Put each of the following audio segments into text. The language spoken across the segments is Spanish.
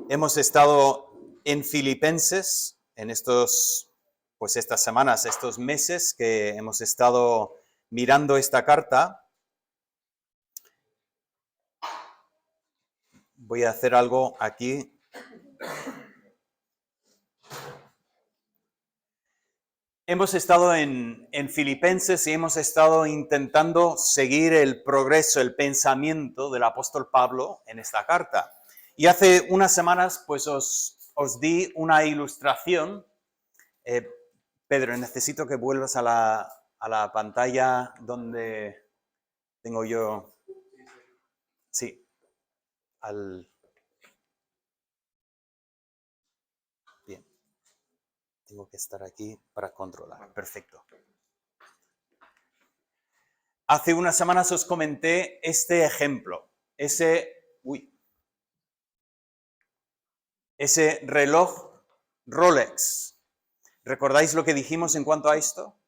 Hemos estado en Filipenses en estas semanas, estos meses que hemos estado mirando esta carta. Voy a hacer algo aquí. Hemos estado en Filipenses y hemos estado intentando seguir el progreso, el pensamiento del apóstol Pablo en esta carta. Y hace unas semanas pues os di una ilustración. Pedro, necesito que vuelvas a la pantalla donde tengo yo... Sí, Bien, tengo que estar aquí para controlar. Perfecto. Hace unas semanas os comenté este ejemplo, ese reloj Rolex. ¿Recordáis lo que dijimos en cuanto a esto?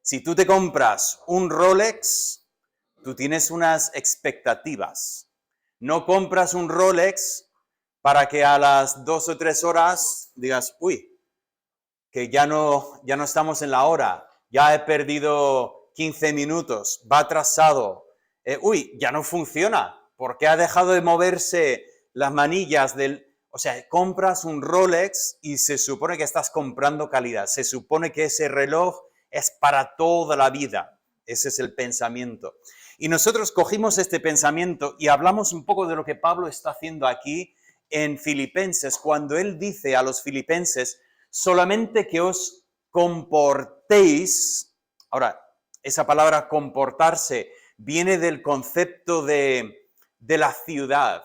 Si tú te compras un Rolex, tú tienes unas expectativas. No compras un Rolex para que a las 2 o 3 horas digas, que ya no estamos en la hora, ya he perdido 15 minutos, va atrasado, ya no funciona, porque ha dejado de moverse las manillas del... O sea, compras un Rolex y se supone que estás comprando calidad, se supone que ese reloj es para toda la vida. Ese es el pensamiento. Y nosotros cogimos este pensamiento y hablamos un poco de lo que Pablo está haciendo aquí en Filipenses, cuando él dice a los filipenses, solamente que os comportéis. Ahora, esa palabra comportarse viene del concepto de la ciudad,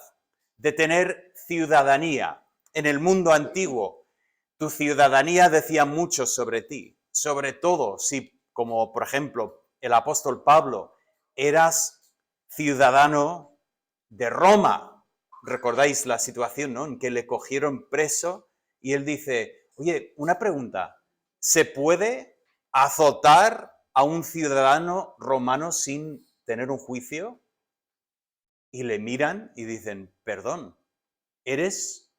de tener ciudadanía. En el mundo antiguo, tu ciudadanía decía mucho sobre ti, sobre todo si, como por ejemplo el apóstol Pablo, eras ciudadano de Roma. ¿Recordáis la situación, no?, en que le cogieron preso y él dice, oye, una pregunta, ¿se puede azotar a un ciudadano romano sin tener un juicio? Y le miran y dicen, perdón, eres,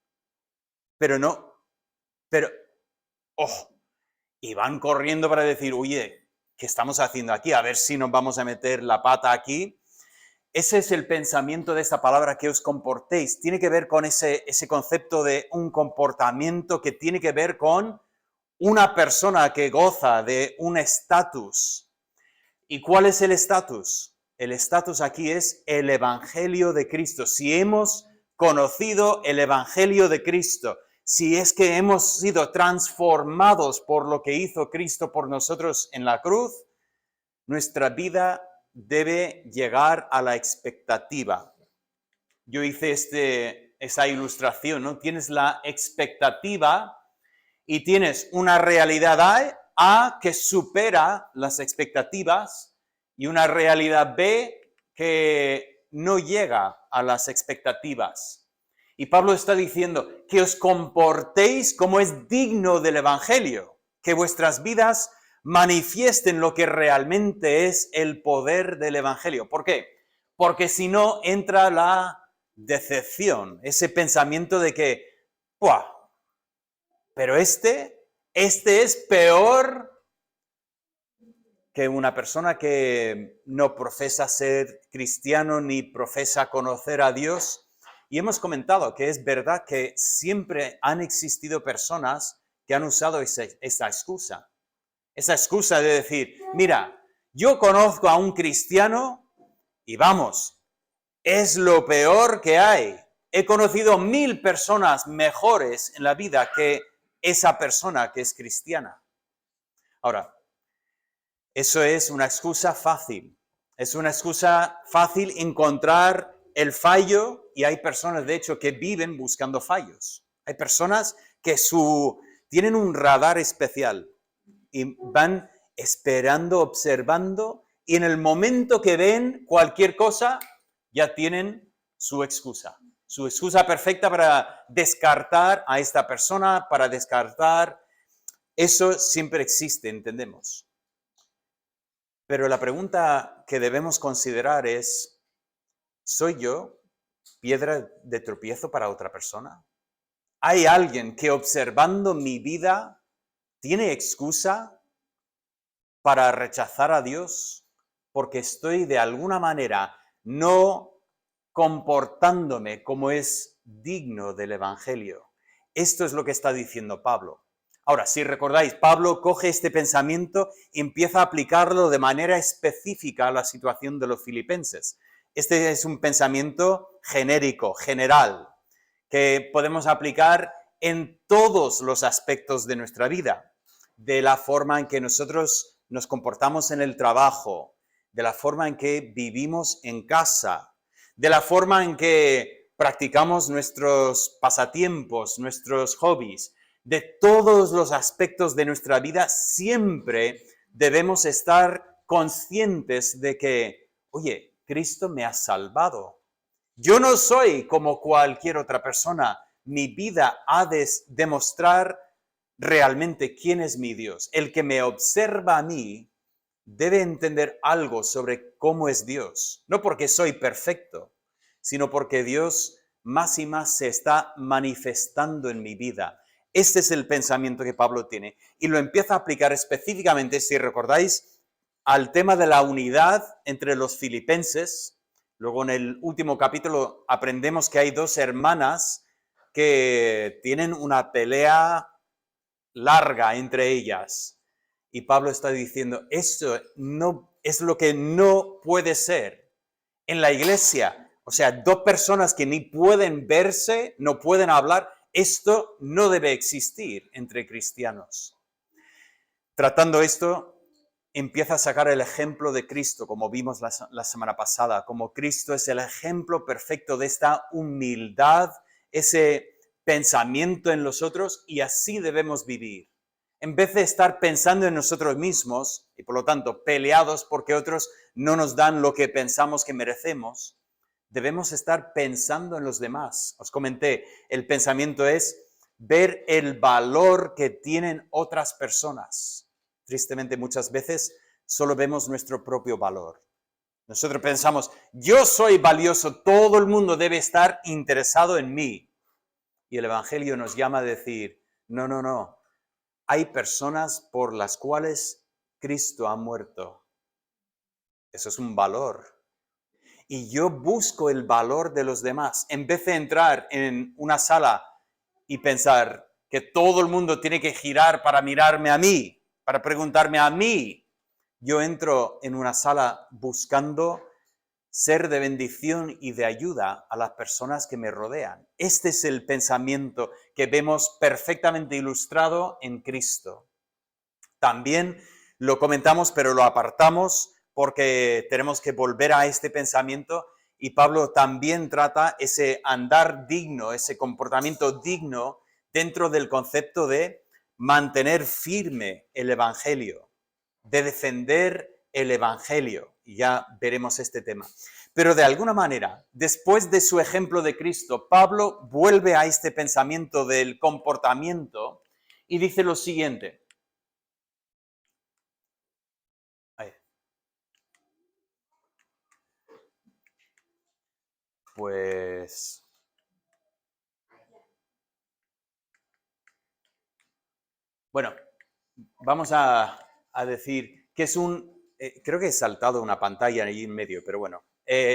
pero no, pero, y van corriendo para decir, oye, ¿qué estamos haciendo aquí? A ver si nos vamos a meter la pata aquí. Ese es el pensamiento de esta palabra, que os comportéis. Tiene que ver con ese concepto de un comportamiento que tiene que ver con una persona que goza de un estatus. ¿Y cuál es el estatus? El estatus aquí es el Evangelio de Cristo. Si hemos conocido el Evangelio de Cristo, si es que hemos sido transformados por lo que hizo Cristo por nosotros en la cruz, nuestra vida debe llegar a la expectativa. Yo hice esa ilustración, ¿no? Tienes la expectativa y tienes una realidad A que supera las expectativas y una realidad B que no llega a las expectativas. Y Pablo está diciendo que os comportéis como es digno del Evangelio, que vuestras vidas manifiesten lo que realmente es el poder del Evangelio. ¿Por qué? Porque si no entra la decepción, ese pensamiento de que, ¡buah! Pero este es peor que una persona que no profesa ser cristiano ni profesa conocer a Dios. Y hemos comentado que es verdad que siempre han existido personas que han usado esa excusa. Esa excusa de decir, mira, yo conozco a un cristiano y vamos, es lo peor que hay. He conocido 1000 personas mejores en la vida que esa persona que es cristiana. Ahora, eso es una excusa fácil. Es una excusa fácil encontrar el fallo, y hay personas, de hecho, que viven buscando fallos. Hay personas que tienen un radar especial y van esperando, observando, y en el momento que ven cualquier cosa, ya tienen su excusa perfecta para descartar a esta persona, para descartar. Eso siempre existe, entendemos. Pero la pregunta que debemos considerar es, ¿soy yo piedra de tropiezo para otra persona? ¿Hay alguien que observando mi vida tiene excusa para rechazar a Dios porque estoy de alguna manera no comportándome como es digno del Evangelio? Esto es lo que está diciendo Pablo. Ahora, si recordáis, Pablo coge este pensamiento y empieza a aplicarlo de manera específica a la situación de los filipenses. Este es un pensamiento genérico, general, que podemos aplicar en todos los aspectos de nuestra vida, de la forma en que nosotros nos comportamos en el trabajo, de la forma en que vivimos en casa, de la forma en que practicamos nuestros pasatiempos, nuestros hobbies, de todos los aspectos de nuestra vida. Siempre debemos estar conscientes de que, oye, Cristo me ha salvado. Yo no soy como cualquier otra persona. Mi vida ha de demostrar realmente quién es mi Dios. El que me observa a mí debe entender algo sobre cómo es Dios. No porque soy perfecto, sino porque Dios más y más se está manifestando en mi vida. Este es el pensamiento que Pablo tiene y lo empieza a aplicar específicamente, si recordáis, al tema de la unidad entre los filipenses. Luego en el último capítulo aprendemos que hay dos hermanas que tienen una pelea larga entre ellas. Y Pablo está diciendo, esto no es lo que no puede ser en la iglesia. O sea, dos personas que ni pueden verse, no pueden hablar, esto no debe existir entre cristianos. Tratando esto, empieza a sacar el ejemplo de Cristo, como vimos la semana pasada, como Cristo es el ejemplo perfecto de esta humildad, ese pensamiento en los otros, y así debemos vivir. En vez de estar pensando en nosotros mismos y por lo tanto peleados porque otros no nos dan lo que pensamos que merecemos, debemos estar pensando en los demás. Os comenté, el pensamiento es ver el valor que tienen otras personas. Tristemente, muchas veces solo vemos nuestro propio valor. Nosotros pensamos, yo soy valioso, todo el mundo debe estar interesado en mí. Y el Evangelio nos llama a decir, no, no, no. Hay personas por las cuales Cristo ha muerto. Eso es un valor. Y yo busco el valor de los demás. En vez de entrar en una sala y pensar que todo el mundo tiene que girar para mirarme a mí, para preguntarme a mí, yo entro en una sala buscando ser de bendición y de ayuda a las personas que me rodean. Este es el pensamiento que vemos perfectamente ilustrado en Cristo. También lo comentamos, pero lo apartamos porque tenemos que volver a este pensamiento, y Pablo también trata ese andar digno, ese comportamiento digno dentro del concepto de mantener firme el Evangelio, de defender el Evangelio, y ya veremos este tema. Pero de alguna manera, después de su ejemplo de Cristo, Pablo vuelve a este pensamiento del comportamiento y dice lo siguiente. Pues bueno, vamos a decir que es creo que he saltado una pantalla ahí en medio, pero bueno,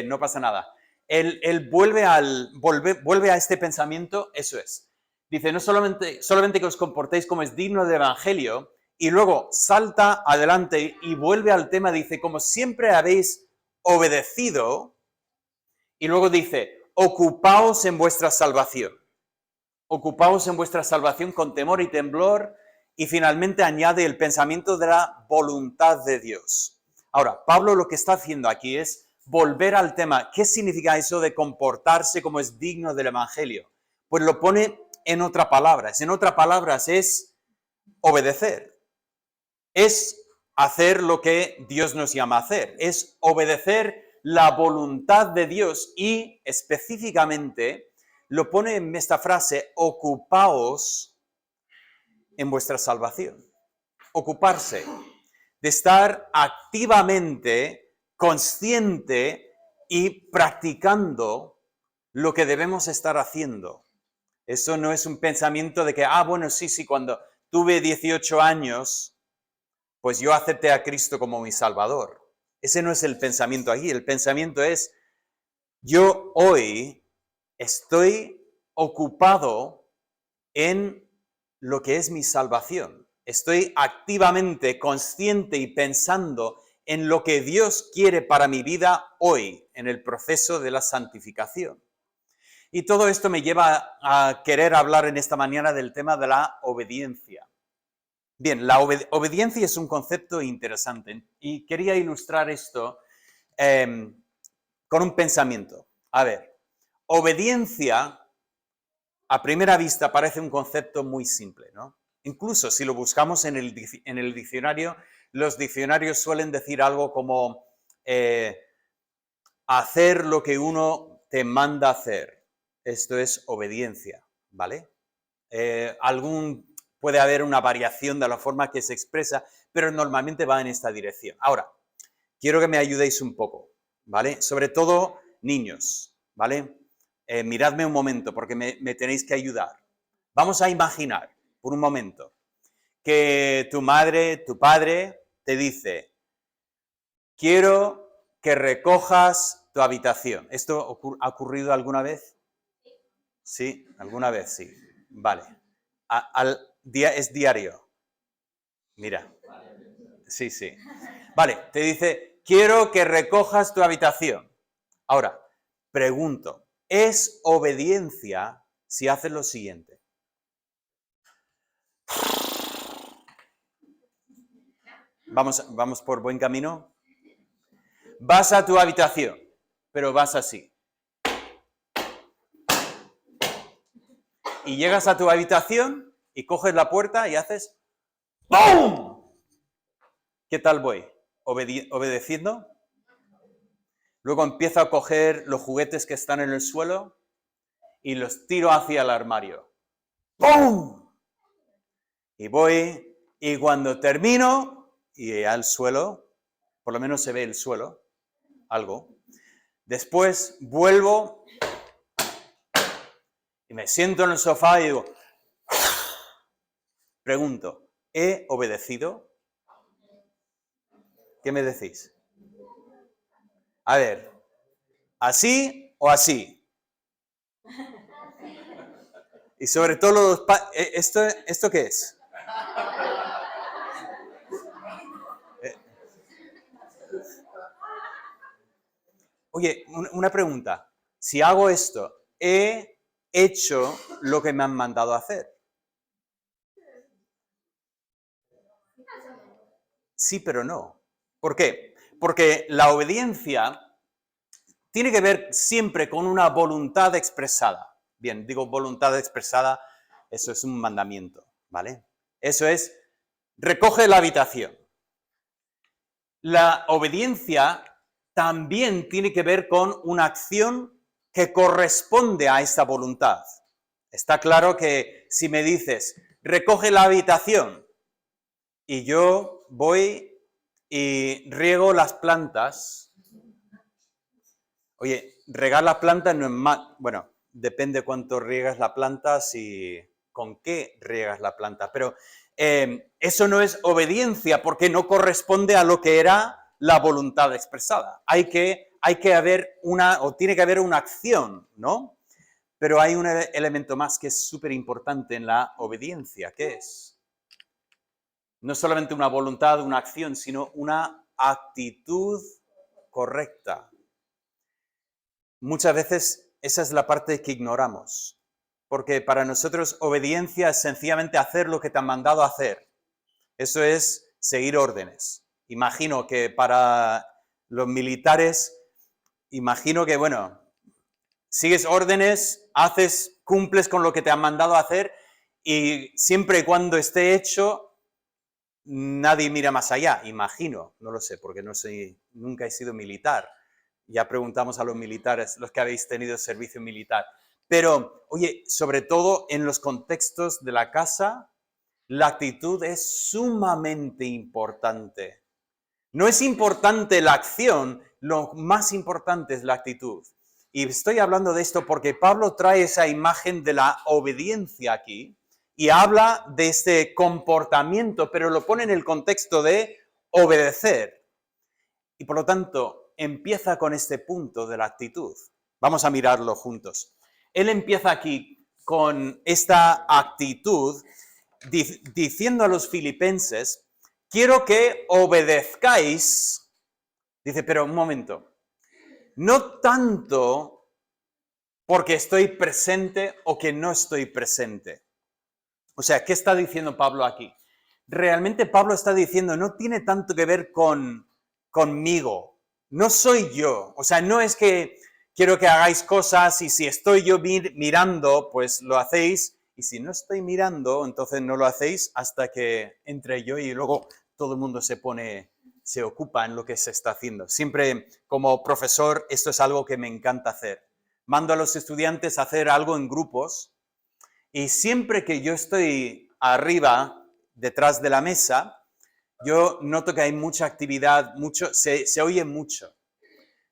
no pasa nada. Él vuelve a este pensamiento, eso es. Dice, no solamente que os comportéis como es digno del Evangelio, y luego salta adelante y vuelve al tema, dice, como siempre habéis obedecido, y luego dice, ocupaos en vuestra salvación. Ocupaos en vuestra salvación con temor y temblor, y finalmente añade el pensamiento de la voluntad de Dios. Ahora, Pablo lo que está haciendo aquí es volver al tema. ¿Qué significa eso de comportarse como es digno del Evangelio? Pues lo pone en otras palabras. En otras palabras es obedecer. Es hacer lo que Dios nos llama a hacer. Es obedecer la voluntad de Dios y específicamente lo pone en esta frase, ocupaos en vuestra salvación. Ocuparse, de estar activamente consciente y practicando lo que debemos estar haciendo. Eso no es un pensamiento de que, bueno, sí, cuando tuve 18 años, pues yo acepté a Cristo como mi Salvador. Ese no es el pensamiento aquí. El pensamiento es, yo hoy estoy ocupado en lo que es mi salvación. Estoy activamente consciente y pensando en lo que Dios quiere para mi vida hoy, en el proceso de la santificación. Y todo esto me lleva a querer hablar en esta mañana del tema de la obediencia. Bien, la obediencia es un concepto interesante y quería ilustrar esto con un pensamiento. A ver, obediencia a primera vista parece un concepto muy simple, ¿no? Incluso si lo buscamos en el diccionario, los diccionarios suelen decir algo como hacer lo que uno te manda hacer. Esto es obediencia, ¿vale? Puede haber una variación de la forma que se expresa, pero normalmente va en esta dirección. Ahora, quiero que me ayudéis un poco, ¿vale? Sobre todo niños, ¿vale? Miradme un momento porque me tenéis que ayudar. Vamos a imaginar, por un momento, que tu madre, tu padre, te dice, quiero que recojas tu habitación. ¿Esto ha ocurrido alguna vez? Sí, alguna vez sí. Vale. Es diario. Mira. Sí. Vale, te dice, quiero que recojas tu habitación. Ahora, pregunto, ¿es obediencia si haces lo siguiente? ¿Vamos por buen camino? Vas a tu habitación, pero vas así. Y llegas a tu habitación y coges la puerta y haces ¡pum! ¿Qué tal voy? ¿Obedeciendo? Luego empiezo a coger los juguetes que están en el suelo y los tiro hacia el armario. ¡Pum! Y voy, y cuando termino, y al suelo, por lo menos se ve el suelo, algo. Después vuelvo y me siento en el sofá y digo, pregunto, ¿he obedecido? ¿Qué me decís? A ver, ¿así o así? Y sobre todo ¿esto qué es? Oye, una pregunta. Si hago esto, ¿he hecho lo que me han mandado a hacer? Sí, pero no. ¿Por qué? Porque la obediencia tiene que ver siempre con una voluntad expresada. Bien, digo voluntad expresada, eso es un mandamiento, ¿vale? Eso es, recoge la habitación. La obediencia también tiene que ver con una acción que corresponde a esta voluntad. Está claro que si me dices, recoge la habitación, y yo voy y riego las plantas. Oye, regar las plantas no es más, bueno, depende cuánto riegas la planta, si con qué riegas la planta, pero eso no es obediencia porque no corresponde a lo que era la voluntad expresada. Hay que haber tiene que haber una acción, ¿no? Pero hay un elemento más que es súper importante en la obediencia, ¿qué es? No solamente una voluntad, una acción, sino una actitud correcta. Muchas veces esa es la parte que ignoramos, porque para nosotros obediencia es sencillamente hacer lo que te han mandado a hacer. Eso es seguir órdenes. Imagino que para los militares, bueno, sigues órdenes, cumples con lo que te han mandado a hacer y siempre y cuando esté hecho, nadie mira más allá, imagino, no lo sé, porque nunca he sido militar. Ya preguntamos a los militares, los que habéis tenido servicio militar. Pero, oye, sobre todo en los contextos de la casa, la actitud es sumamente importante. No es importante la acción, lo más importante es la actitud. Y estoy hablando de esto porque Pablo trae esa imagen de la obediencia aquí y habla de este comportamiento, pero lo pone en el contexto de obedecer. Y por lo tanto, empieza con este punto de la actitud. Vamos a mirarlo juntos. Él empieza aquí con esta actitud diciendo a los filipenses, quiero que obedezcáis. Dice, pero un momento, no tanto porque estoy presente o que no estoy presente. O sea, ¿qué está diciendo Pablo aquí? Realmente Pablo está diciendo, no tiene tanto que ver conmigo, no soy yo. O sea, no es que quiero que hagáis cosas y si estoy yo mirando, pues lo hacéis. Y si no estoy mirando, entonces no lo hacéis hasta que entre yo y luego todo el mundo se ocupa en lo que se está haciendo. Siempre como profesor, esto es algo que me encanta hacer. Mando a los estudiantes a hacer algo en grupos y siempre que yo estoy arriba, detrás de la mesa, yo noto que hay mucha actividad, se oye mucho.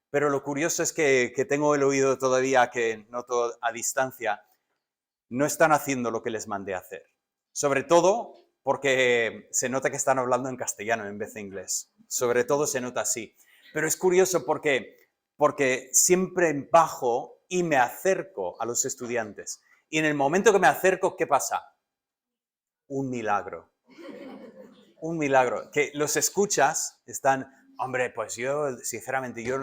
Pero lo curioso es que tengo el oído todavía que noto a distancia. No están haciendo lo que les mandé a hacer. Sobre todo porque se nota que están hablando en castellano en vez de inglés. Sobre todo se nota así. Pero es curioso porque siempre bajo y me acerco a los estudiantes. Y en el momento que me acerco, ¿qué pasa? Un milagro. Un milagro. Que los escuchas, están, hombre, pues yo, sinceramente, yo...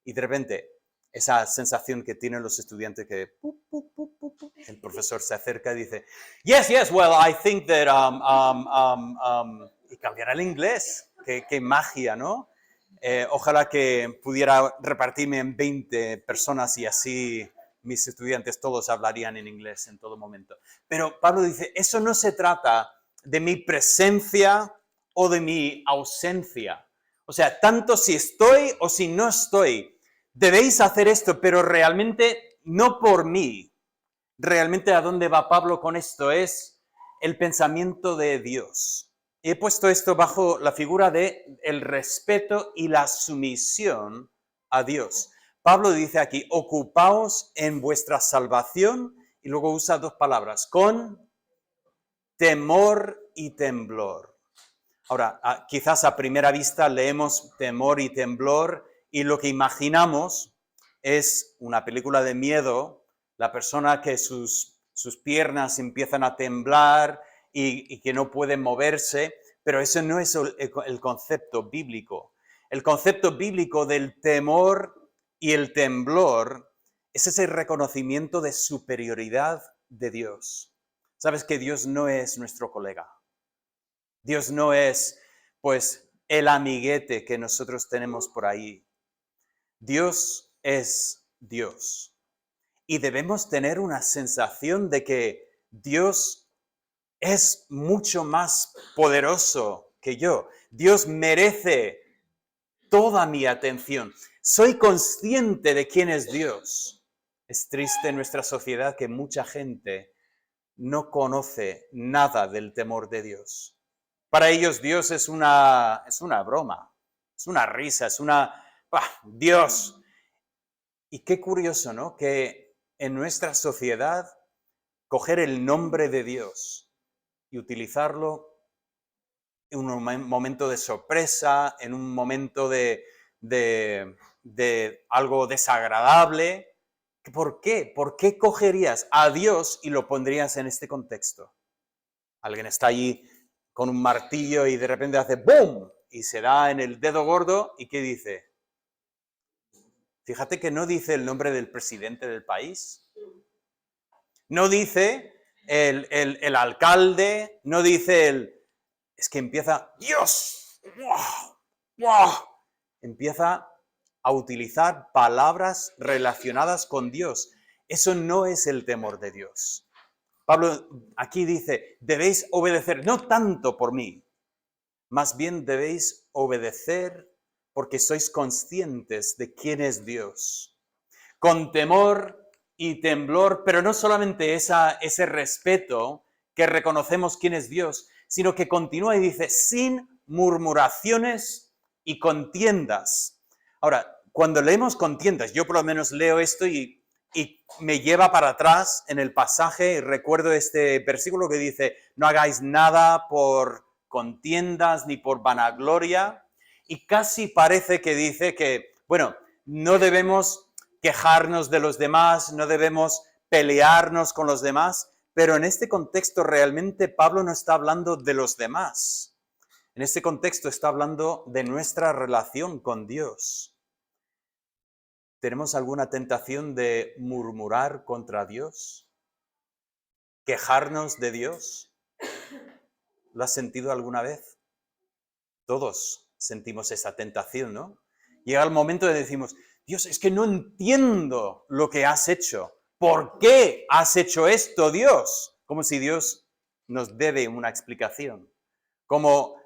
Y de repente, esa sensación que tienen los estudiantes que el profesor se acerca y dice, yes, well, I think that... y cambiará el inglés. Qué magia, ¿no? Ojalá que pudiera repartirme en 20 personas y así mis estudiantes todos hablarían en inglés en todo momento. Pero Pablo dice, eso no se trata de mi presencia o de mi ausencia. O sea, tanto si estoy o si no estoy, debéis hacer esto, pero realmente no por mí. Realmente a dónde va Pablo con esto es el pensamiento de Dios. He puesto esto bajo la figura de el respeto y la sumisión a Dios. Pablo dice aquí, ocupaos en vuestra salvación, y luego usa dos palabras, con temor y temblor. Ahora, quizás a primera vista leemos temor y temblor y lo que imaginamos es una película de miedo, la persona que sus piernas empiezan a temblar y que no puede moverse, pero eso no es el concepto bíblico. El concepto bíblico del temor y el temblor es ese reconocimiento de superioridad de Dios. Sabes que Dios no es nuestro colega. Dios no es, pues, el amiguete que nosotros tenemos por ahí. Dios es Dios. Y debemos tener una sensación de que Dios es mucho más poderoso que yo. Dios merece toda mi atención. Soy consciente de quién es Dios. Es triste en nuestra sociedad que mucha gente no conoce nada del temor de Dios. Para ellos Dios es una broma, es una risa, Dios. Y qué curioso, ¿no? Que en nuestra sociedad coger el nombre de Dios y utilizarlo en un momento de sorpresa, en un momento de algo desagradable. ¿Por qué? ¿Por qué cogerías a Dios y lo pondrías en este contexto? Alguien está allí con un martillo y de repente hace ¡boom! Y se da en el dedo gordo y ¿qué dice? Fíjate que no dice el nombre del presidente del país, no dice el alcalde, no dice es que empieza, ¡Dios! ¡Wow! ¡Wow! Empieza a utilizar palabras relacionadas con Dios. Eso no es el temor de Dios. Pablo aquí dice, debéis obedecer, no tanto por mí, más bien debéis obedecer porque sois conscientes de quién es Dios. Con temor y temblor, pero no solamente ese respeto que reconocemos quién es Dios, sino que continúa y dice, sin murmuraciones y contiendas. Ahora, cuando leemos contiendas, yo por lo menos leo esto y me lleva para atrás en el pasaje, recuerdo este versículo que dice, no hagáis nada por contiendas ni por vanagloria, y casi parece que dice que, bueno, no debemos quejarnos de los demás, no debemos pelearnos con los demás, pero en este contexto realmente Pablo no está hablando de los demás. En este contexto está hablando de nuestra relación con Dios. ¿Tenemos alguna tentación de murmurar contra Dios? ¿Quejarnos de Dios? ¿Lo has sentido alguna vez? Todos sentimos esa tentación, ¿no? Llega el momento de decimos, Dios, es que no entiendo lo que has hecho. ¿Por qué has hecho esto, Dios? Como si Dios nos debe una explicación. Como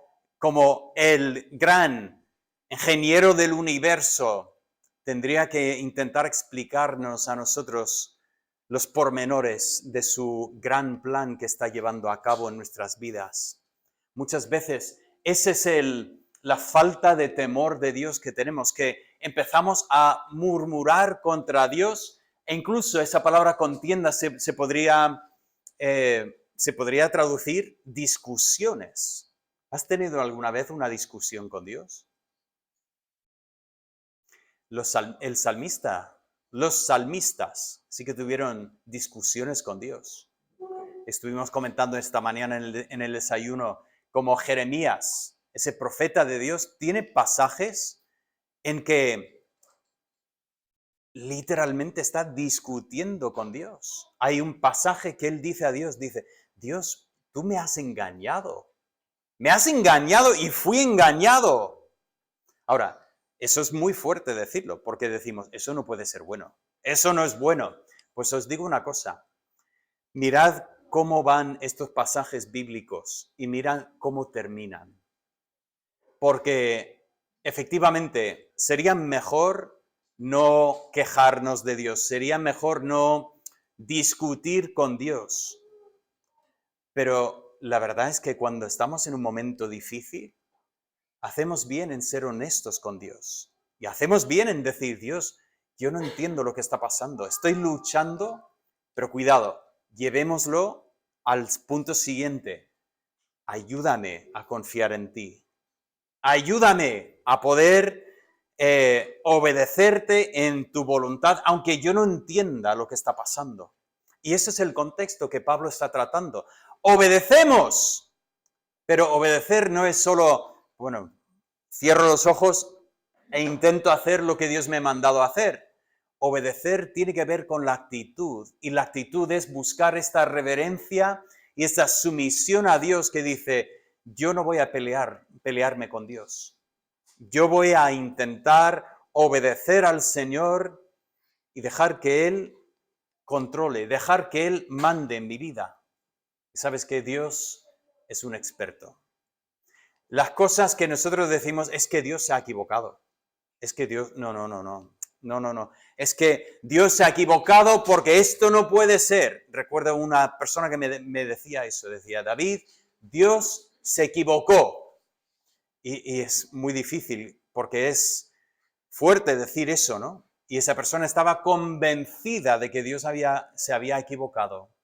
el gran ingeniero del universo tendría que intentar explicarnos a nosotros los pormenores de su gran plan que está llevando a cabo en nuestras vidas. Muchas veces esa es la falta de temor de Dios que tenemos, que empezamos a murmurar contra Dios, e incluso esa palabra contienda se podría traducir discusiones. ¿Has tenido alguna vez una discusión con Dios? Los salmistas sí que tuvieron discusiones con Dios. Estuvimos comentando esta mañana en el desayuno como Jeremías, ese profeta de Dios, tiene pasajes en que literalmente está discutiendo con Dios. Hay un pasaje que él dice a Dios, dice, Dios, tú me has engañado y fui engañado. Ahora, eso es muy fuerte decirlo, porque decimos, eso no puede ser bueno, eso no es bueno. Pues os digo una cosa, mirad cómo van estos pasajes bíblicos y mirad cómo terminan. Porque efectivamente sería mejor no quejarnos de Dios, sería mejor no discutir con Dios. Pero la verdad es que cuando estamos en un momento difícil, hacemos bien en ser honestos con Dios. Y hacemos bien en decir, Dios, yo no entiendo lo que está pasando. Estoy luchando, pero cuidado, llevémoslo al punto siguiente. Ayúdame a confiar en ti. Ayúdame a poder obedecerte en tu voluntad, aunque yo no entienda lo que está pasando. Y ese es el contexto que Pablo está tratando. Obedecemos, pero obedecer no es solo, bueno, cierro los ojos e intento hacer lo que Dios me ha mandado a hacer. Obedecer tiene que ver con la actitud, y la actitud es buscar esta reverencia y esta sumisión a Dios que dice, yo no voy a pelearme con Dios. Yo voy a intentar obedecer al Señor y dejar que Él controle, dejar que Él mande en mi vida. Y sabes que Dios es un experto. Las cosas que nosotros decimos es que Dios se ha equivocado. Es que Dios, no. Es que Dios se ha equivocado porque esto no puede ser. Recuerdo una persona que me decía eso, decía, David, Dios se equivocó. Y es muy difícil porque es fuerte decir eso, ¿no? Y esa persona estaba convencida de que Dios se había equivocado.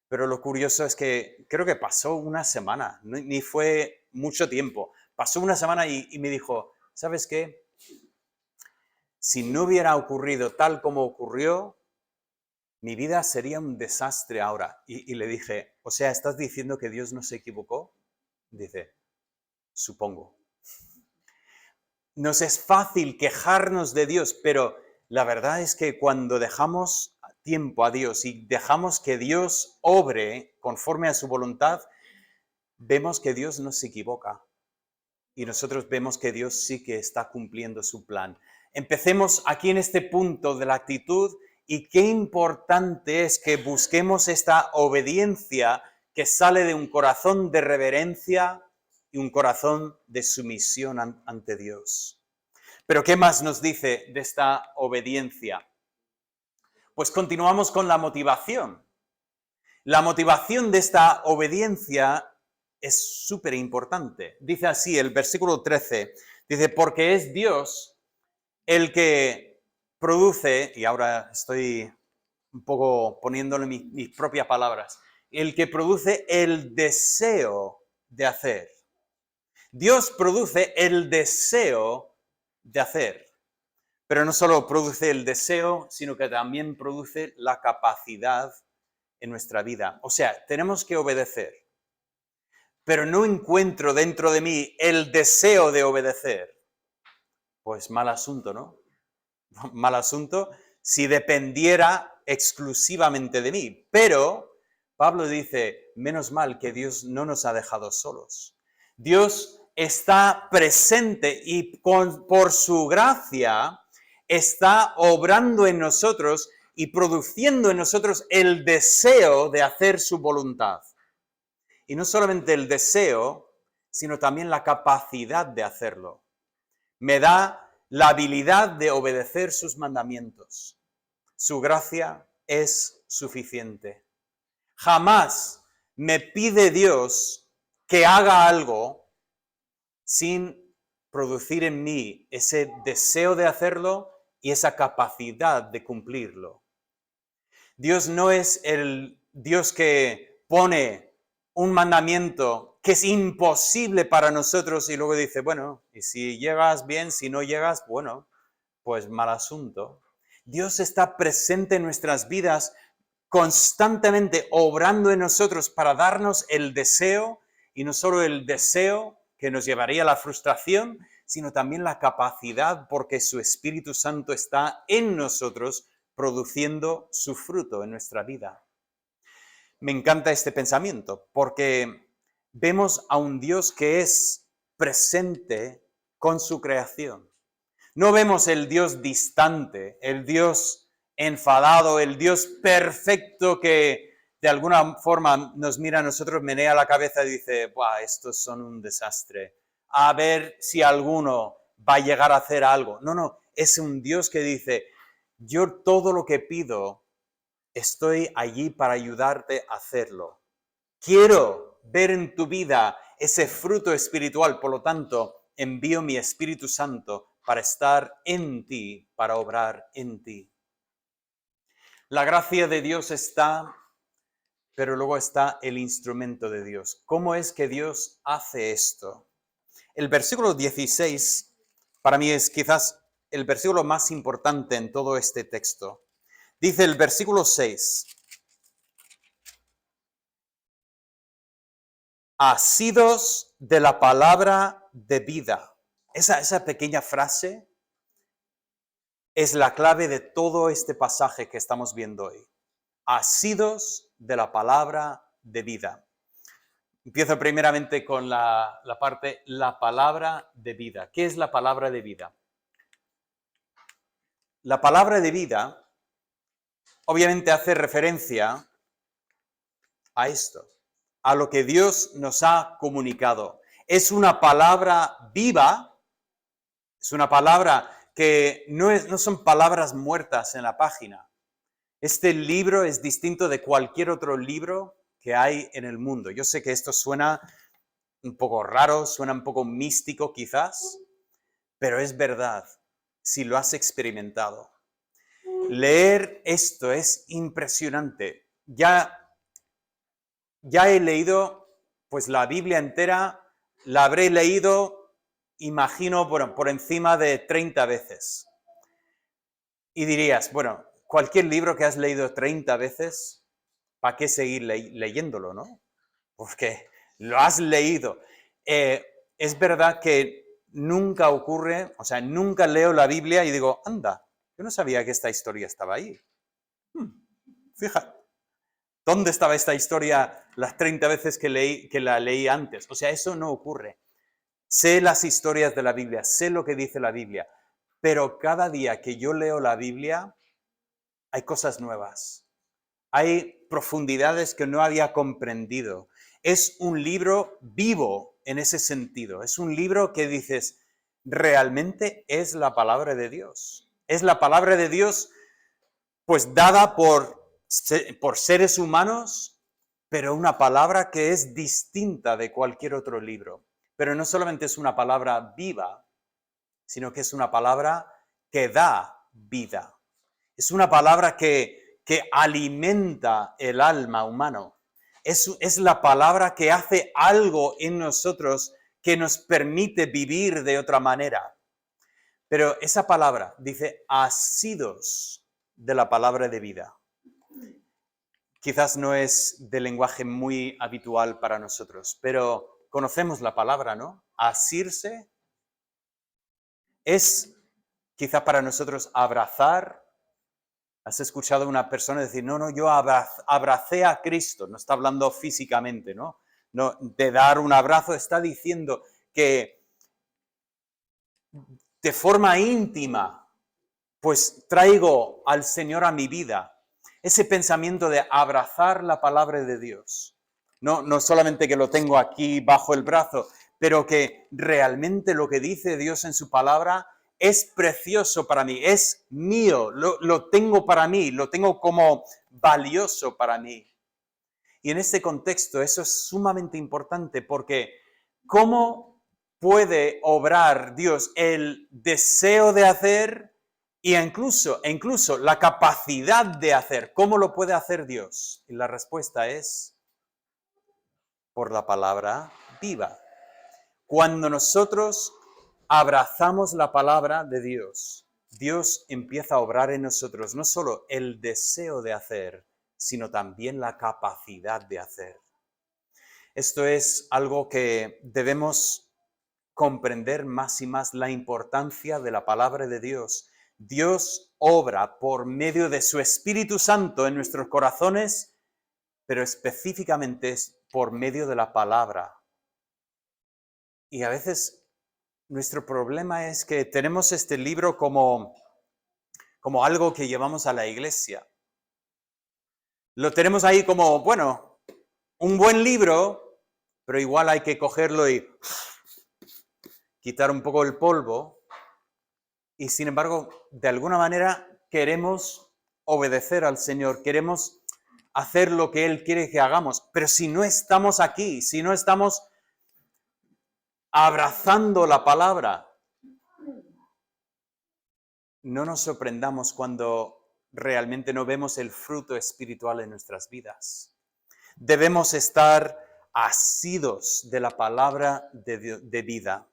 Pero lo curioso es que creo que pasó una semana, ni fue mucho tiempo. Pasó una semana y me dijo, ¿sabes qué? Si no hubiera ocurrido tal como ocurrió, mi vida sería un desastre ahora. Y le dije, o sea, ¿estás diciendo que Dios no se equivocó? Dice, supongo. Nos es fácil quejarnos de Dios, pero la verdad es que cuando dejamos tiempo a Dios y dejamos que Dios obre conforme a su voluntad, vemos que Dios no se equivoca y nosotros vemos que Dios sí que está cumpliendo su plan. Empecemos aquí en este punto de la actitud y qué importante es que busquemos esta obediencia que sale de un corazón de reverencia y un corazón de sumisión ante Dios. Pero ¿qué más nos dice de esta obediencia? Pues continuamos con la motivación. La motivación de esta obediencia es súper importante. Dice así el versículo 13, dice, porque es Dios El que produce, y ahora estoy un poco poniéndole mis propias palabras, el que produce el deseo de hacer. Dios produce el deseo de hacer, pero no solo produce el deseo, sino que también produce la capacidad en nuestra vida. O sea, tenemos que obedecer, pero no encuentro dentro de mí el deseo de obedecer. Pues mal asunto, ¿no? Mal asunto si dependiera exclusivamente de mí. Pero Pablo dice, menos mal que Dios no nos ha dejado solos. Dios está presente y por su gracia está obrando en nosotros y produciendo en nosotros el deseo de hacer su voluntad. Y no solamente el deseo, sino también la capacidad de hacerlo. Me da la habilidad de obedecer sus mandamientos. Su gracia es suficiente. Jamás me pide Dios que haga algo sin producir en mí ese deseo de hacerlo y esa capacidad de cumplirlo. Dios no es el Dios que pone un mandamiento que es imposible para nosotros y luego dice, bueno, y si llegas bien, si no llegas, bueno, pues mal asunto. Dios está presente en nuestras vidas constantemente obrando en nosotros para darnos el deseo, y no solo el deseo que nos llevaría a la frustración, sino también la capacidad porque su Espíritu Santo está en nosotros produciendo su fruto en nuestra vida. Me encanta este pensamiento porque vemos a un Dios que es presente con su creación. No vemos el Dios distante, el Dios enfadado, el Dios perfecto que de alguna forma nos mira a nosotros, menea la cabeza y dice, ¡buah, estos son un desastre! A ver si alguno va a llegar a hacer algo. No, es un Dios que dice, yo todo lo que pido, estoy allí para ayudarte a hacerlo. Quiero ver en tu vida ese fruto espiritual, por lo tanto, envío mi Espíritu Santo para estar en ti, para obrar en ti. La gracia de Dios está, pero luego está el instrumento de Dios. ¿Cómo es que Dios hace esto? El versículo 16, para mí es quizás el versículo más importante en todo este texto. Dice el versículo 6, asidos de la palabra de vida. Esa pequeña frase es la clave de todo este pasaje que estamos viendo hoy. Asidos de la palabra de vida. Empiezo primeramente con la parte, la palabra de vida. ¿Qué es la palabra de vida? La palabra de vida obviamente hace referencia a esto, a lo que Dios nos ha comunicado. Es una palabra viva, es una palabra que no son palabras muertas en la página. Este libro es distinto de cualquier otro libro que hay en el mundo. Yo sé que esto suena un poco raro, suena un poco místico quizás, pero es verdad si lo has experimentado. Leer esto es impresionante. Ya he leído pues la Biblia entera, la habré leído, imagino, por encima de 30 veces. Y dirías, bueno, cualquier libro que has leído 30 veces, ¿para qué seguir leyéndolo, no? Porque lo has leído. Es verdad que nunca ocurre, o sea, nunca leo la Biblia y digo, anda, yo no sabía que esta historia estaba ahí. Fíjate, ¿dónde estaba esta historia las 30 veces que la leí antes? O sea, eso no ocurre. Sé las historias de la Biblia, sé lo que dice la Biblia, pero cada día que yo leo la Biblia hay cosas nuevas. Hay profundidades que no había comprendido. Es un libro vivo en ese sentido. Es un libro que dices, realmente es la palabra de Dios. Es la palabra de Dios, pues dada por seres humanos, pero una palabra que es distinta de cualquier otro libro. Pero no solamente es una palabra viva, sino que es una palabra que da vida. Es una palabra que alimenta el alma humano. Es la palabra que hace algo en nosotros que nos permite vivir de otra manera. Pero esa palabra dice asidos de la palabra de vida. Quizás no es de lenguaje muy habitual para nosotros, pero conocemos la palabra, ¿no? Asirse es quizá para nosotros abrazar. ¿Has escuchado a una persona decir, no, yo abracé a Cristo? No está hablando físicamente, ¿no? No, de dar un abrazo, está diciendo que de forma íntima, pues traigo al Señor a mi vida. Ese pensamiento de abrazar la palabra de Dios. No solamente que lo tengo aquí bajo el brazo, pero que realmente lo que dice Dios en su palabra es precioso para mí, es mío, lo tengo para mí, lo tengo como valioso para mí. Y en este contexto eso es sumamente importante porque ¿cómo puede obrar Dios el deseo de hacer e incluso la capacidad de hacer? ¿Cómo lo puede hacer Dios? Y la respuesta es por la palabra viva. Cuando nosotros abrazamos la palabra de Dios, Dios empieza a obrar en nosotros no solo el deseo de hacer, sino también la capacidad de hacer. Esto es algo que debemos comprender más y más, la importancia de la palabra de Dios. Dios obra por medio de su Espíritu Santo en nuestros corazones, pero específicamente es por medio de la palabra. Y a veces nuestro problema es que tenemos este libro como algo que llevamos a la iglesia. Lo tenemos ahí como, bueno, un buen libro, pero igual hay que cogerlo y quitar un poco el polvo. Y sin embargo, de alguna manera queremos obedecer al Señor, queremos hacer lo que Él quiere que hagamos. Pero si no estamos aquí, si no estamos abrazando la palabra, no nos sorprendamos cuando realmente no vemos el fruto espiritual en nuestras vidas. Debemos estar asidos de la palabra de vida.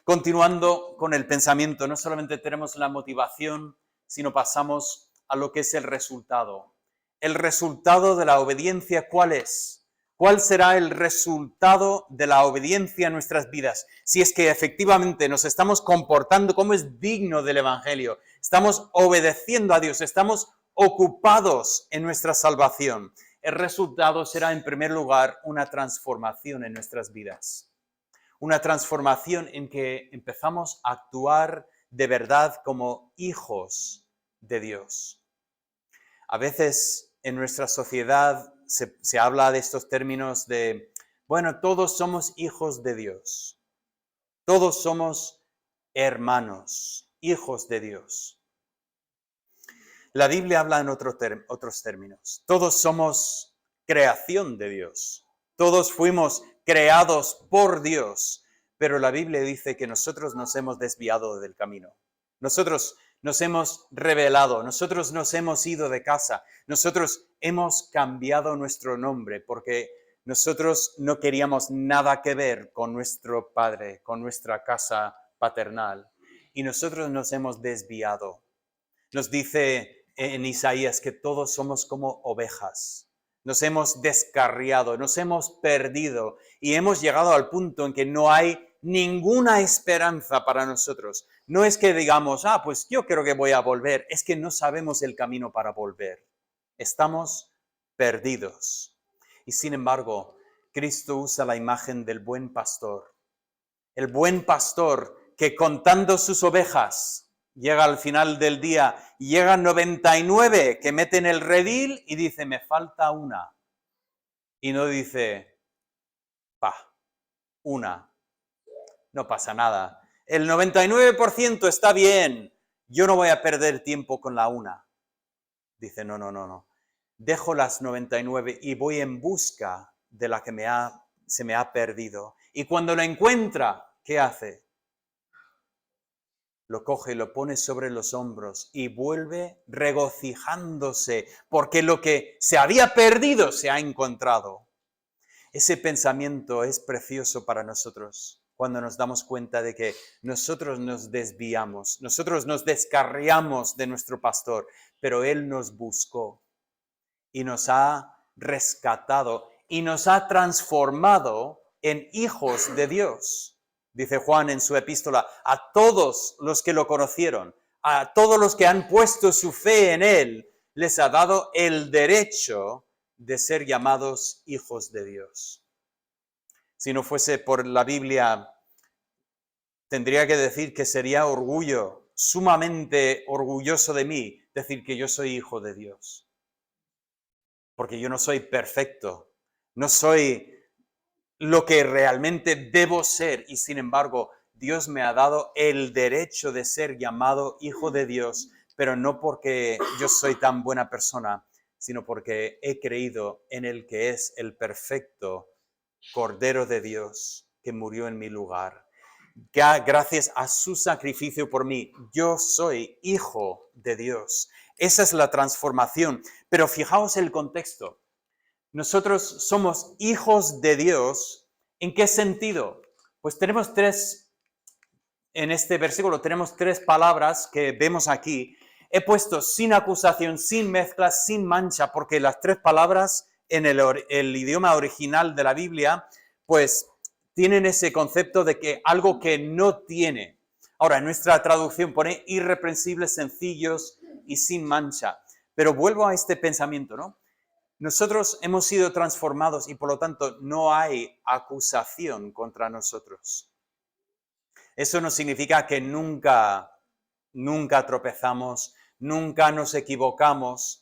Continuando con el pensamiento, no solamente tenemos la motivación, sino pasamos a lo que es el resultado. El resultado de la obediencia, ¿cuál es? ¿Cuál será el resultado de la obediencia en nuestras vidas? Si es que efectivamente nos estamos comportando como es digno del Evangelio, estamos obedeciendo a Dios, estamos ocupados en nuestra salvación. El resultado será, en primer lugar, una transformación en nuestras vidas. Una transformación en que empezamos a actuar de verdad como hijos de Dios. A veces en nuestra sociedad se habla de estos términos de, bueno, todos somos hijos de Dios. Todos somos hermanos, hijos de Dios. La Biblia habla en otros términos. Todos somos creación de Dios. Todos fuimos creados por Dios. Pero la Biblia dice que nosotros nos hemos desviado del camino. Nosotros nos hemos rebelado, nosotros nos hemos ido de casa, nosotros hemos cambiado nuestro nombre porque nosotros no queríamos nada que ver con nuestro padre, con nuestra casa paternal. Y nosotros nos hemos desviado. Nos dice en Isaías que todos somos como ovejas. Nos hemos descarriado, nos hemos perdido y hemos llegado al punto en que no hay ninguna esperanza para nosotros. No es que digamos, pues yo creo que voy a volver. Es que no sabemos el camino para volver. Estamos perdidos. Y sin embargo, Cristo usa la imagen del buen pastor. El buen pastor que contando sus ovejas llega al final del día y llegan 99 que meten el redil y dice, me falta una. Y no dice, una. No pasa nada. El 99% está bien. Yo no voy a perder tiempo con la una. Dice, no. Dejo las 99 y voy en busca de la que se me ha perdido. Y cuando la encuentra, ¿qué hace? lo coge y lo pone sobre los hombros y vuelve regocijándose porque lo que se había perdido se ha encontrado. Ese pensamiento es precioso para nosotros cuando nos damos cuenta de que nosotros nos desviamos, nosotros nos descarriamos de nuestro pastor, pero Él nos buscó y nos ha rescatado y nos ha transformado en hijos de Dios. Dice Juan en su epístola, a todos los que lo conocieron, a todos los que han puesto su fe en Él, les ha dado el derecho de ser llamados hijos de Dios. Si no fuese por la Biblia, tendría que decir que sería orgullo, sumamente orgulloso de mí, decir que yo soy hijo de Dios. Porque yo no soy perfecto, no soy lo que realmente debo ser y sin embargo Dios me ha dado el derecho de ser llamado hijo de Dios, pero no porque yo soy tan buena persona, sino porque he creído en el que es el perfecto Cordero de Dios que murió en mi lugar. Gracias a su sacrificio por mí, yo soy hijo de Dios. Esa es la transformación. Pero fijaos el contexto. Nosotros somos hijos de Dios. ¿En qué sentido? Pues en este versículo tenemos tres palabras que vemos aquí. He puesto sin acusación, sin mezcla, sin mancha, porque las tres palabras en el idioma original de la Biblia, pues tienen ese concepto de que algo que no tiene. Ahora, en nuestra traducción pone irreprensibles, sencillos y sin mancha. Pero vuelvo a este pensamiento, ¿no? Nosotros hemos sido transformados y por lo tanto no hay acusación contra nosotros. Eso no significa que nunca tropezamos, nunca nos equivocamos.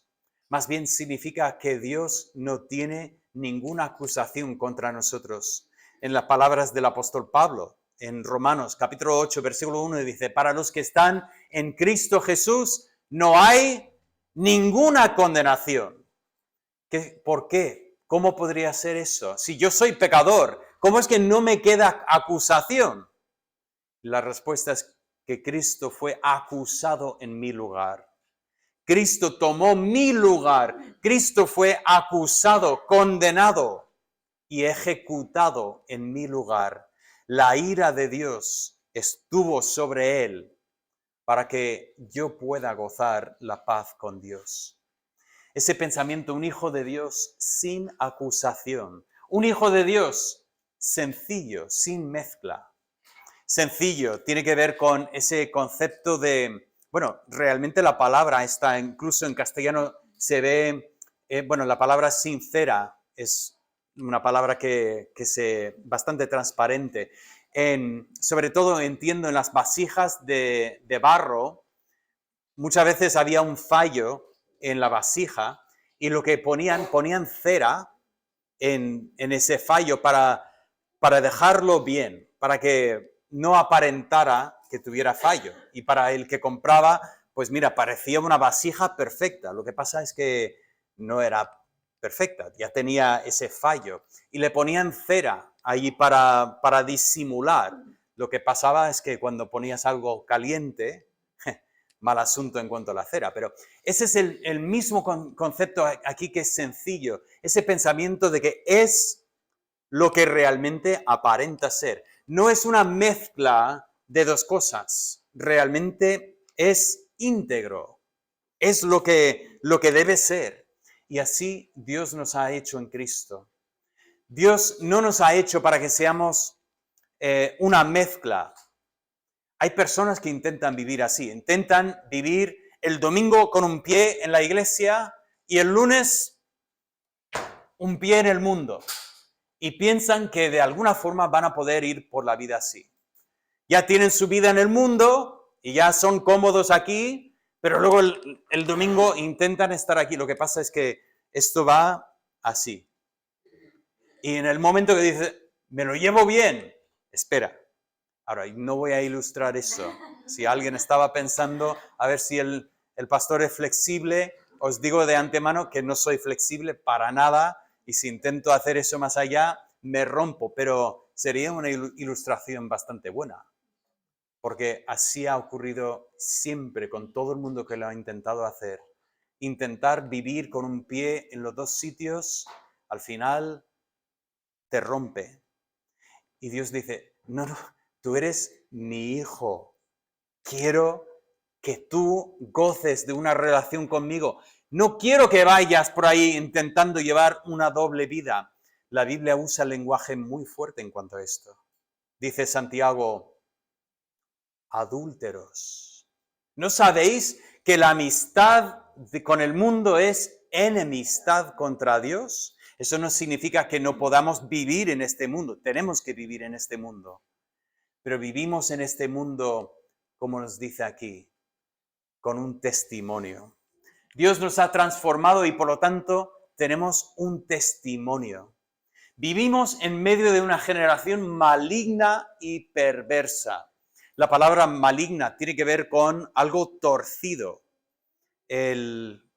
Más bien significa que Dios no tiene ninguna acusación contra nosotros. En las palabras del apóstol Pablo, en Romanos capítulo 8, versículo 1, dice, para los que están en Cristo Jesús no hay ninguna condenación. ¿Por qué? ¿Cómo podría ser eso? Si yo soy pecador, ¿cómo es que no me queda acusación? La respuesta es que Cristo fue acusado en mi lugar. Cristo tomó mi lugar. Cristo fue acusado, condenado y ejecutado en mi lugar. La ira de Dios estuvo sobre él para que yo pueda gozar la paz con Dios. Ese pensamiento, un hijo de Dios sin acusación, un hijo de Dios sencillo, sin mezcla. Sencillo, tiene que ver con ese concepto de, bueno, realmente la palabra está, incluso en castellano se ve, la palabra sincera es una palabra que bastante transparente. Sobre todo entiendo en las vasijas de barro, muchas veces había un fallo en la vasija y lo que ponían cera en ese fallo para dejarlo bien, para que no aparentara que tuviera fallo. Y para el que compraba, pues mira, parecía una vasija perfecta. Lo que pasa es que no era perfecta, ya tenía ese fallo. Y le ponían cera ahí para disimular. Lo que pasaba es que cuando ponías algo caliente, mal asunto en cuanto a la cera, pero ese es el mismo concepto aquí que es sencillo, ese pensamiento de que es lo que realmente aparenta ser. No es una mezcla de dos cosas, realmente es íntegro, es lo que debe ser. Y así Dios nos ha hecho en Cristo. Dios no nos ha hecho para que seamos una mezcla. Hay personas que intentan vivir así, intentan vivir el domingo con un pie en la iglesia y el lunes un pie en el mundo. Y piensan que de alguna forma van a poder ir por la vida así. Ya tienen su vida en el mundo y ya son cómodos aquí, pero luego el domingo intentan estar aquí. Lo que pasa es que esto va así. Y en el momento que dice, me lo llevo bien, espera. Ahora, no voy a ilustrar eso. Si alguien estaba pensando a ver si el pastor es flexible, os digo de antemano que no soy flexible para nada y si intento hacer eso más allá, me rompo, pero sería una ilustración bastante buena. porque así ha ocurrido siempre con todo el mundo que lo ha intentado hacer. Intentar vivir con un pie en los dos sitios, al final te rompe. Y Dios dice, no, no, tú eres mi hijo. Quiero que tú goces de una relación conmigo. No quiero que vayas por ahí intentando llevar una doble vida. La Biblia usa el lenguaje muy fuerte en cuanto a esto. Dice Santiago, adúlteros. ¿No sabéis que la amistad con el mundo es enemistad contra Dios? Eso no significa que no podamos vivir en este mundo. Tenemos que vivir en este mundo. Pero vivimos en este mundo, como nos dice aquí, con un testimonio. Dios nos ha transformado y por lo tanto tenemos un testimonio. Vivimos en medio de una generación maligna y perversa. La palabra maligna tiene que ver con algo torcido.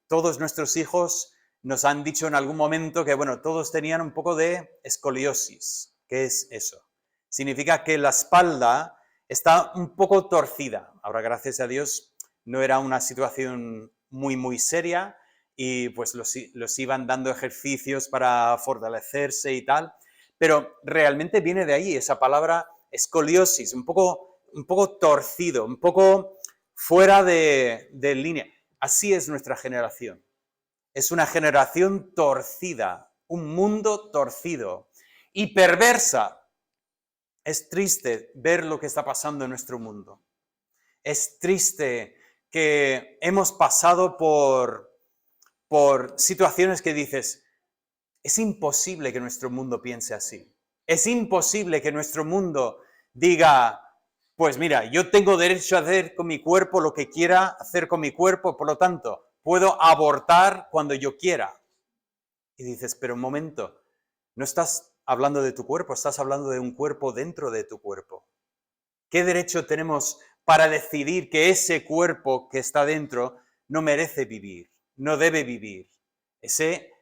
Todos nuestros hijos nos han dicho en algún momento que, bueno, todos tenían un poco de escoliosis. ¿Qué es eso? Significa que la espalda está un poco torcida. Ahora, gracias a Dios, no era una situación muy seria y pues los iban dando ejercicios para fortalecerse y tal, pero realmente viene de ahí esa palabra escoliosis, un poco torcido, un poco fuera de línea. Así es nuestra generación. Es una generación torcida, un mundo torcido y perversa. Es triste ver lo que está pasando en nuestro mundo. Es triste que hemos pasado por situaciones que dices, es imposible que nuestro mundo piense así. Es imposible que nuestro mundo diga, pues mira, yo tengo derecho a hacer con mi cuerpo lo que quiera hacer con mi cuerpo, por lo tanto, puedo abortar cuando yo quiera. Y dices, pero un momento, no estás hablando de tu cuerpo, estás hablando de un cuerpo dentro de tu cuerpo. ¿Qué derecho tenemos para decidir que ese cuerpo que está dentro no merece vivir, no debe vivir? Ese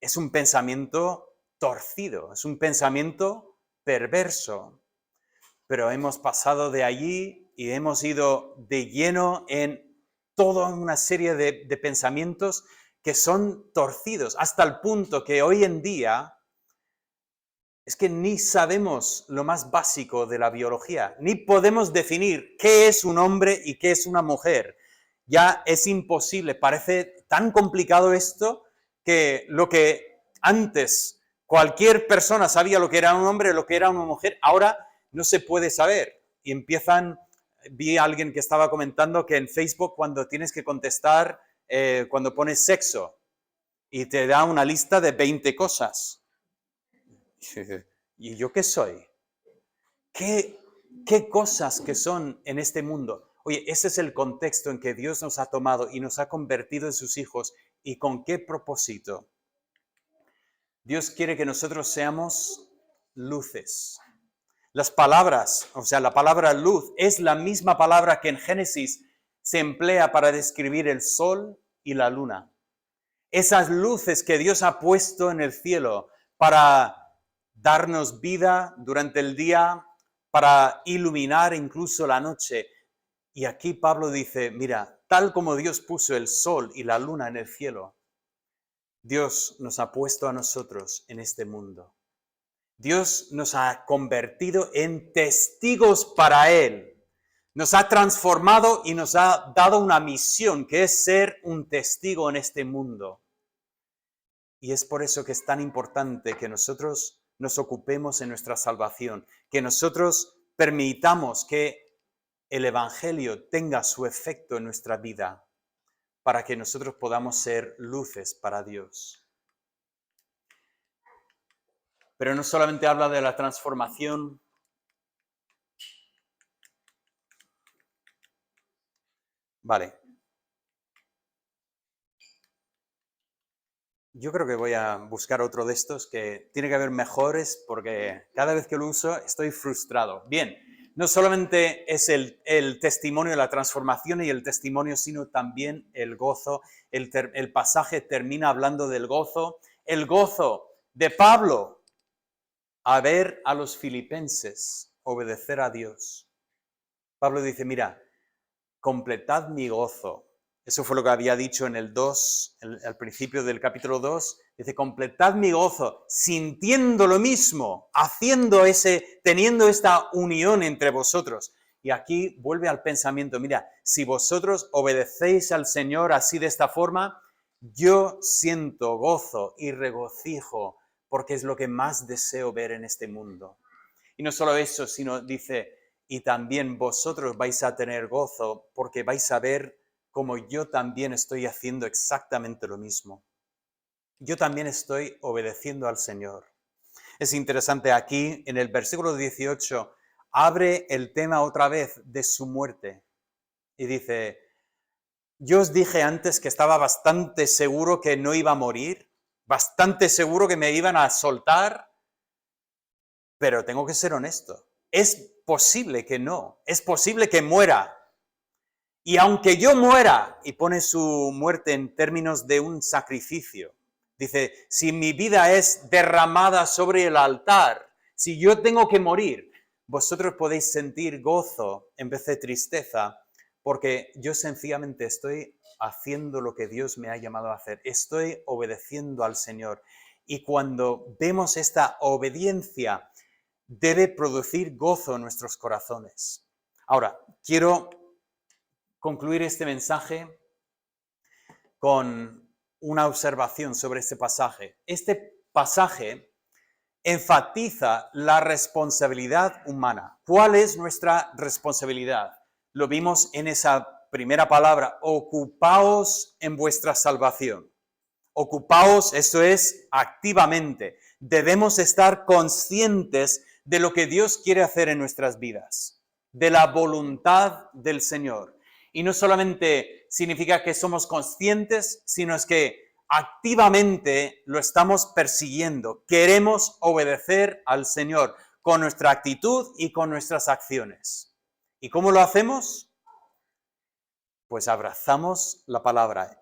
es un pensamiento torcido, es un pensamiento perverso. Pero hemos pasado de allí y hemos ido de lleno en toda una serie de pensamientos que son torcidos, hasta el punto que hoy en día es que ni sabemos lo más básico de la biología, ni podemos definir qué es un hombre y qué es una mujer. Ya es imposible, parece tan complicado esto que lo que antes cualquier persona sabía lo que era un hombre, lo que era una mujer, ahora no se puede saber. Y vi a alguien que estaba comentando que en Facebook cuando tienes que contestar, cuando pones sexo, y te da una lista de 20 cosas. ¿Y yo qué soy? ¿Qué cosas que son en este mundo? Oye, ese es el contexto en que Dios nos ha tomado y nos ha convertido en sus hijos. ¿Y con qué propósito? Dios quiere que nosotros seamos luces. Las palabras, o sea, la palabra luz es la misma palabra que en Génesis se emplea para describir el sol y la luna. Esas luces que Dios ha puesto en el cielo para darnos vida durante el día, para iluminar incluso la noche. Y aquí Pablo dice, mira, tal como Dios puso el sol y la luna en el cielo, Dios nos ha puesto a nosotros en este mundo. Dios nos ha convertido en testigos para Él. Nos ha transformado y nos ha dado una misión, que es ser un testigo en este mundo. Y es por eso que es tan importante que nosotros nos ocupemos en nuestra salvación, que nosotros permitamos que el Evangelio tenga su efecto en nuestra vida, para que nosotros podamos ser luces para Dios. Pero no solamente habla de la transformación. Vale. Yo creo que voy a buscar otro de estos, que tiene que haber mejores, porque cada vez que lo uso estoy frustrado. Bien, no solamente es el testimonio de la transformación y el testimonio, sino también el gozo. El pasaje termina hablando del gozo. El gozo de Pablo a ver a los filipenses obedecer a Dios. Pablo dice, mira, completad mi gozo. Eso fue lo que había dicho en el 2, al principio del capítulo 2. Dice, completad mi gozo, sintiendo lo mismo, teniendo esta unión entre vosotros. Y aquí vuelve al pensamiento, mira, si vosotros obedecéis al Señor así de esta forma, yo siento gozo y regocijo, porque es lo que más deseo ver en este mundo. Y no solo eso, sino dice, y también vosotros vais a tener gozo, porque vais a ver como yo también estoy haciendo exactamente lo mismo. Yo también estoy obedeciendo al Señor. Es interesante aquí, en el versículo 18, abre el tema otra vez de su muerte. Y dice, yo os dije antes que estaba bastante seguro que no iba a morir, bastante seguro que me iban a soltar, pero tengo que ser honesto. Es posible que no, es posible que muera. Y aunque yo muera, y pone su muerte en términos de un sacrificio, dice, si mi vida es derramada sobre el altar, si yo tengo que morir, vosotros podéis sentir gozo en vez de tristeza, porque yo sencillamente estoy haciendo lo que Dios me ha llamado a hacer, estoy obedeciendo al Señor. Y cuando vemos esta obediencia, debe producir gozo en nuestros corazones. Ahora, quiero concluir este mensaje con una observación sobre este pasaje. Este pasaje enfatiza la responsabilidad humana. ¿Cuál es nuestra responsabilidad? Lo vimos en esa primera palabra, ocupaos en vuestra salvación. Ocupaos, esto es activamente. Debemos estar conscientes de lo que Dios quiere hacer en nuestras vidas, de la voluntad del Señor. Y no solamente significa que somos conscientes, sino es que activamente lo estamos persiguiendo. Queremos obedecer al Señor con nuestra actitud y con nuestras acciones. ¿Y cómo lo hacemos? Pues abrazamos la palabra.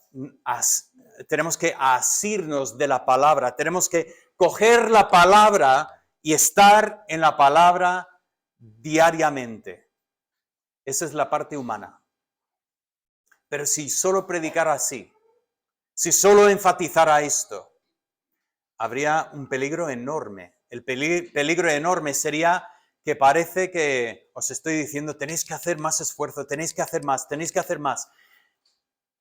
Tenemos que asirnos de la palabra, tenemos que coger la palabra y estar en la palabra diariamente. Esa es la parte humana. Pero si solo predicara así, si solo enfatizara esto, habría un peligro enorme. El peligro enorme sería que parece que os estoy diciendo, tenéis que hacer más esfuerzo, tenéis que hacer más, tenéis que hacer más.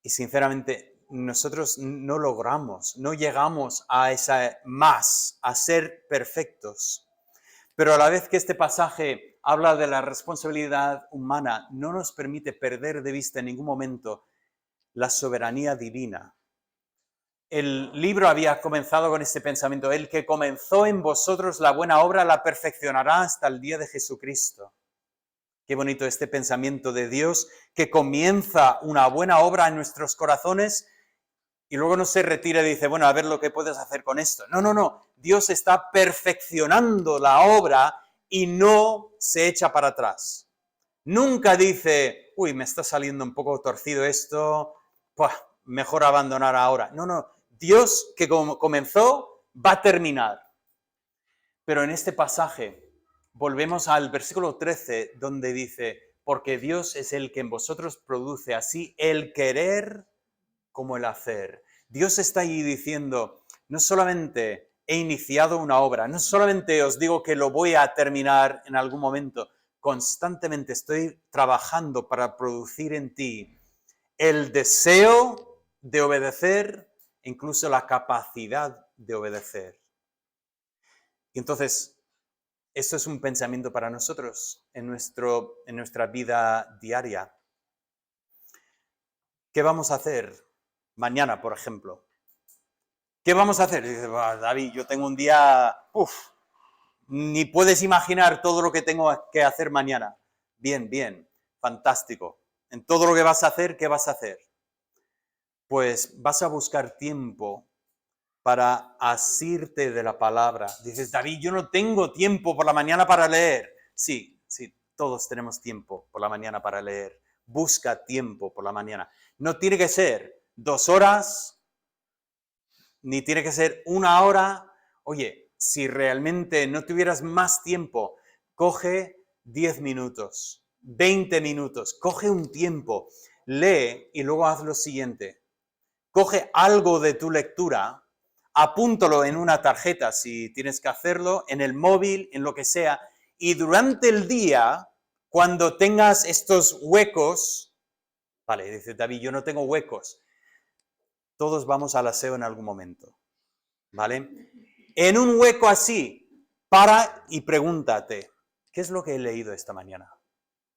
Y sinceramente, nosotros no logramos, no llegamos a esa más, a ser perfectos. Pero a la vez que este pasaje habla de la responsabilidad humana, no nos permite perder de vista en ningún momento la soberanía divina. El libro había comenzado con este pensamiento, el que comenzó en vosotros la buena obra la perfeccionará hasta el día de Jesucristo. Qué bonito este pensamiento de Dios que comienza una buena obra en nuestros corazones y luego no se retira y dice, bueno, a ver lo que puedes hacer con esto. No, no, no. Dios está perfeccionando la obra y no se echa para atrás. Nunca dice, uy, me está saliendo un poco torcido esto, pues mejor abandonar ahora. No, no. Dios que comenzó va a terminar. Pero en este pasaje volvemos al versículo 13, donde dice, porque Dios es el que en vosotros produce así el querer como el hacer. Dios está ahí diciendo, no solamente he iniciado una obra, no solamente os digo que lo voy a terminar en algún momento, constantemente estoy trabajando para producir en ti el deseo de obedecer, incluso la capacidad de obedecer. Y entonces, esto es un pensamiento para nosotros en nuestra vida diaria. ¿Qué vamos a hacer mañana, por ejemplo? ¿Qué vamos a hacer? Y dice, David, yo tengo un día, ni puedes imaginar todo lo que tengo que hacer mañana. Bien, bien, fantástico. En todo lo que vas a hacer, ¿qué vas a hacer? Pues vas a buscar tiempo para asirte de la palabra. Dices, David, yo no tengo tiempo por la mañana para leer. Sí, sí, todos tenemos tiempo por la mañana para leer. Busca tiempo por la mañana. No tiene que ser 2 horas, ni tiene que ser 1 hora. Oye, si realmente no tuvieras más tiempo, coge 10 minutos. 20 minutos, coge un tiempo, lee y luego haz lo siguiente. Coge algo de tu lectura, apúntalo en una tarjeta si tienes que hacerlo, en el móvil, en lo que sea, y durante el día, cuando tengas estos huecos, vale, dice David, yo no tengo huecos, todos vamos al aseo en algún momento, ¿vale? En un hueco así, para y pregúntate, ¿qué es lo que he leído esta mañana?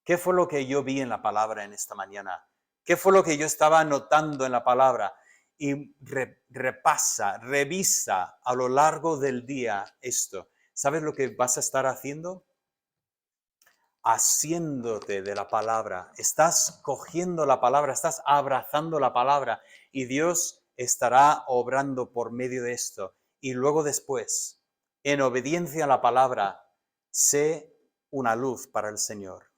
¿Qué fue lo que yo vi en la palabra en esta mañana? ¿Qué fue lo que yo estaba anotando en la palabra? Y repasa, revisa a lo largo del día esto. ¿Sabes lo que vas a estar haciendo? Haciéndote de la palabra. Estás cogiendo la palabra, estás abrazando la palabra y Dios estará obrando por medio de esto. Y luego después, en obediencia a la palabra, sé una luz para el Señor.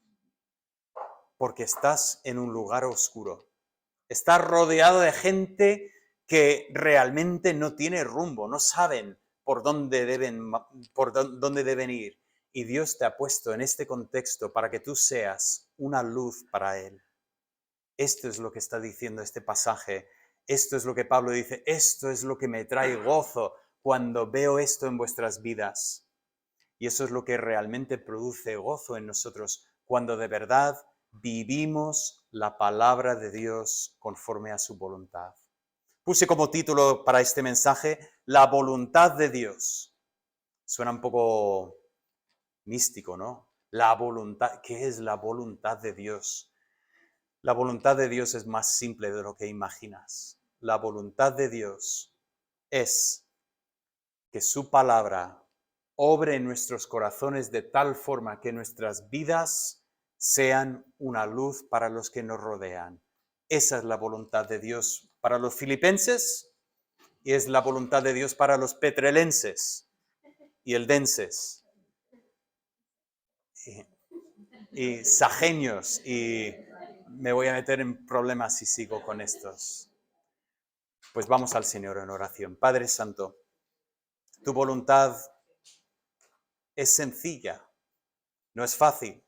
Porque estás en un lugar oscuro. Estás rodeado de gente que realmente no tiene rumbo, no saben por dónde deben ir. Y Dios te ha puesto en este contexto para que tú seas una luz para Él. Esto es lo que está diciendo este pasaje. Esto es lo que Pablo dice. Esto es lo que me trae gozo cuando veo esto en vuestras vidas. Y eso es lo que realmente produce gozo en nosotros, cuando de verdad vivimos la palabra de Dios conforme a su voluntad. Puse como título para este mensaje, La voluntad de Dios. Suena un poco místico, ¿no? La voluntad, ¿qué es la voluntad de Dios? La voluntad de Dios es más simple de lo que imaginas. La voluntad de Dios es que su palabra obre en nuestros corazones de tal forma que nuestras vidas sean una luz para los que nos rodean. Esa es la voluntad de Dios para los filipenses y es la voluntad de Dios para los petrelenses y eldenses y sajeños, y me voy a meter en problemas si sigo con estos. Pues vamos al Señor en oración. Padre Santo, tu voluntad es sencilla, no es fácil.